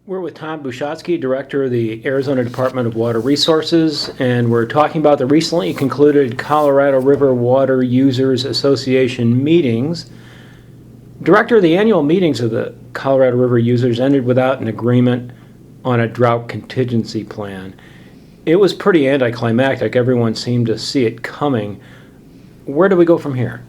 We're with Tom Buschatzke, Director of the Arizona Department of Water Resources, and we're talking about the recently concluded Colorado River Water Users Association meetings. Director, the annual meetings of the Colorado River Users ended without an agreement on a drought contingency plan. It was pretty anticlimactic. Everyone seemed to see it coming. Where do we go from here?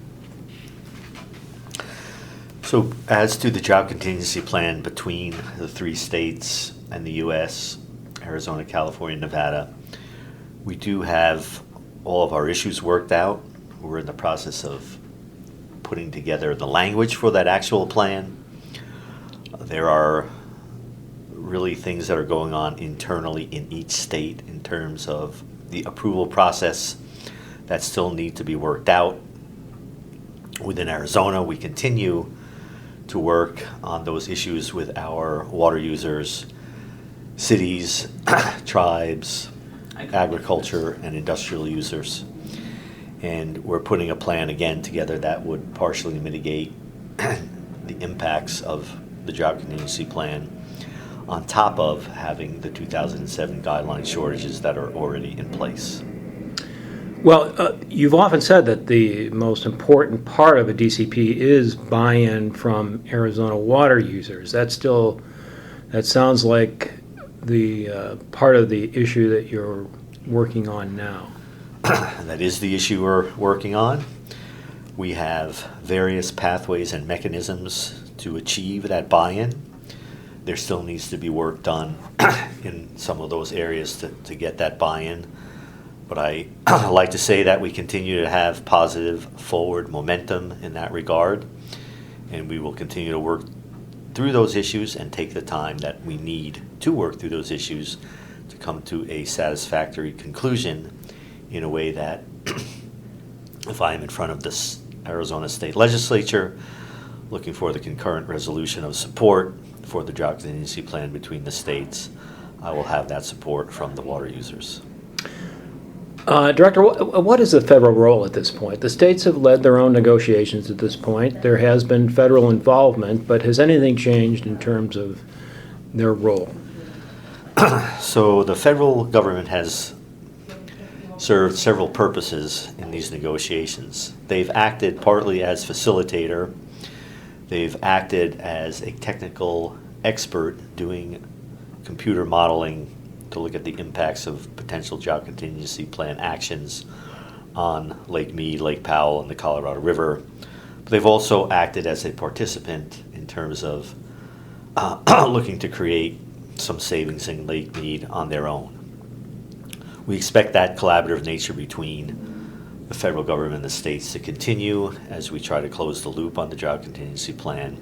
So as to the drought contingency plan between the three states and the U.S., Arizona, California, Nevada, we do have all of our issues worked out. We're in the process of putting together the language for that actual plan. There are really things that are going on internally in each state in terms of the approval process that still need to be worked out. Within Arizona, we continue to work on those issues with our water users, cities, tribes, agriculture, and industrial users. And we're putting a plan again together that would partially mitigate the impacts of the drought contingency plan on top of having the 2007 guideline shortages that are already in place. Well, you've often said that the most important part of a DCP is buy-in from Arizona water users. That sounds like the part of the issue that you're working on now. That is the issue we're working on. We have various pathways and mechanisms to achieve that buy-in. There still needs to be work done in some of those areas to get that buy-in. But I like to say that we continue to have positive forward momentum in that regard, and we will continue to work through those issues and take the time that we need to work through those issues to come to a satisfactory conclusion in a way that if I am in front of this Arizona State Legislature looking for the concurrent resolution of support for the drought contingency plan between the states, I will have that support from the water users. Director, what is the federal role at this point? The states have led their own negotiations at this point. There has been federal involvement, but has anything changed in terms of their role? So the federal government has served several purposes in these negotiations. They've acted partly as facilitator. They've acted as a technical expert doing computer modeling to look at the impacts of potential drought contingency plan actions on Lake Mead, Lake Powell, and the Colorado River. But they've also acted as a participant in terms of looking to create some savings in Lake Mead on their own. We expect that collaborative nature between the federal government and the states to continue as we try to close the loop on the drought contingency plan.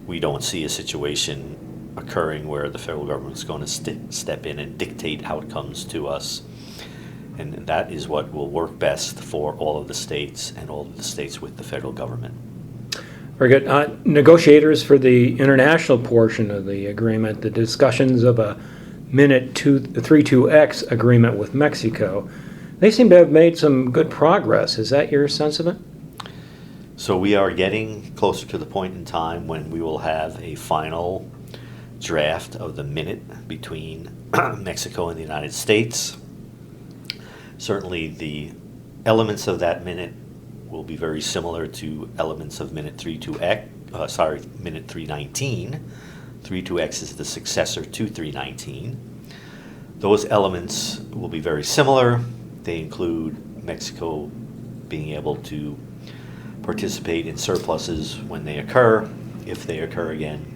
We don't see a situation occurring where the federal government is going to step in and dictate outcomes to us. And that is what will work best for all of the states and all of the states with the federal government. Very good. Negotiators for the international portion of the agreement, the discussions of a Minute 32X agreement with Mexico, they seem to have made some good progress. Is that your sense of it? So we are getting closer to the point in time when we will have a final draft of the minute between Mexico and the United States. Certainly the elements of that minute will be very similar to elements of minute 319. 32X is the successor to 319. Those elements will be very similar. They include Mexico being able to participate in surpluses when they occur, if they occur again.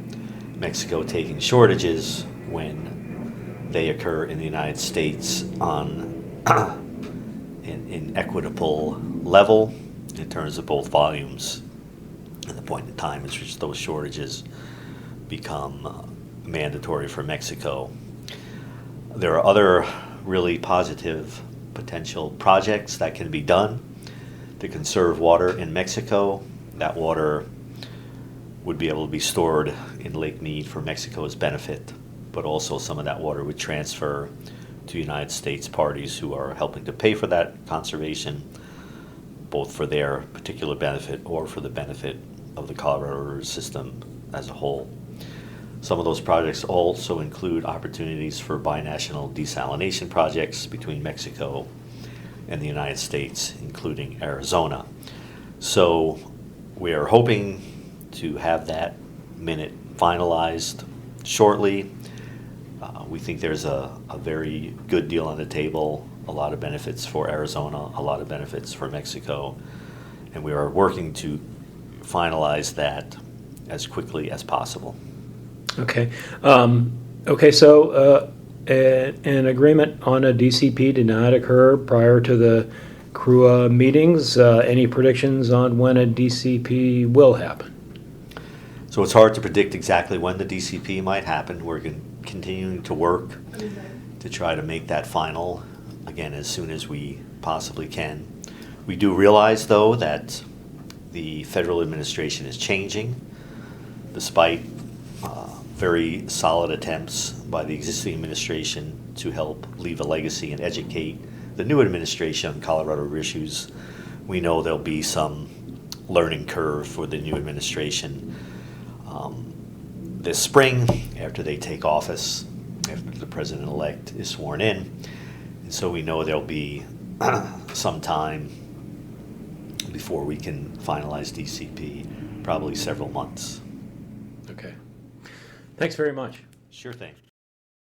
Mexico taking shortages when they occur in the United States on an equitable level in terms of both volumes and the point in time at which those shortages become mandatory for Mexico. There are other really positive potential projects that can be done to conserve water in Mexico. That water would be able to be stored in Lake Mead for Mexico's benefit, but also some of that water would transfer to United States parties who are helping to pay for that conservation, both for their particular benefit or for the benefit of the Colorado River system as a whole. Some of those projects also include opportunities for binational desalination projects between Mexico and the United States, including Arizona. So we are hoping to have that minute finalized shortly. We think there's a very good deal on the table, a lot of benefits for Arizona, a lot of benefits for Mexico, and we are working to finalize that as quickly as possible. Okay. So an agreement on a DCP did not occur prior to the CRUA meetings. Any predictions on when a DCP will happen? So it's hard to predict exactly when the DCP might happen. We're continuing to work to try to make that final, again, as soon as we possibly can. We do realize, though, that the federal administration is changing, despite very solid attempts by the existing administration to help leave a legacy and educate the new administration on Colorado issues. We know there'll be some learning curve for the new administration this spring after they take office, after the president-elect is sworn in. And so we know there'll be some time before we can finalize DCP, probably several months. Okay. Thanks very much. Sure thing.